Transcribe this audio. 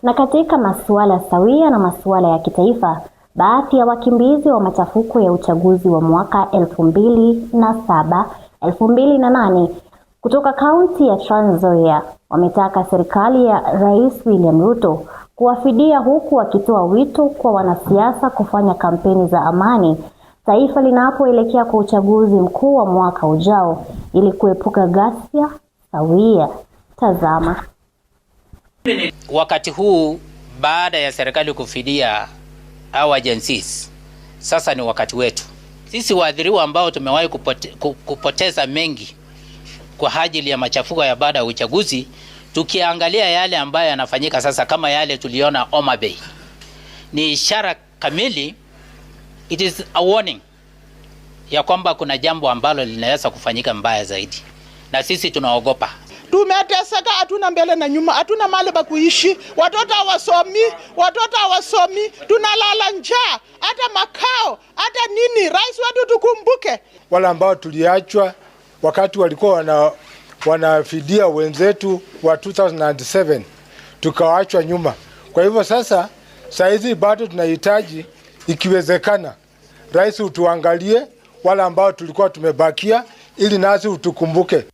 Na katika masuala sawia na masuala ya kitaifa, baadhi ya wakimbizi wa machafuko ya uchaguzi wa mwaka 2007, 2008 kutoka kaunti ya Trans Nzoia wametaka serikali ya Rais William Ruto kuwafidia, huku wakitoa wito kwa wanasiasa kufanya kampeni za amani taifa linapoelekea kwa uchaguzi mkuu wa mwaka ujao ili kuepuka ghasia sawia. Tazama. Wakati huu baada ya serikali kufidia our agencies, sasa ni wakati wetu sisi waathiriwa ambao tumewahi kupoteza mengi kwa ajili ya machafuko ya baada ya uchaguzi. Tukiangalia yale ambayo yanafanyika sasa, kama yale tuliona Homa Bay, ni ishara kamili, it is a warning ya kwamba kuna jambo ambalo linaweza kufanyika mbaya zaidi, na sisi tunaogopa. Tumeteseka, hatuna mbele na nyuma, hatuna mahali pa kuishi, watoto hawasomi, tunalala njaa, hata makao, hata nini. Rais wetu tukumbuke. Wale ambao tuliachwa wakati walikuwa wanafidia wenzetu wa 2007 tukaachwa nyuma. Kwa hivyo sasa hizi bado tunahitaji, ikiwezekana, rais utuangalie wale ambao tulikuwa tumebakia, ili nasi utukumbuke.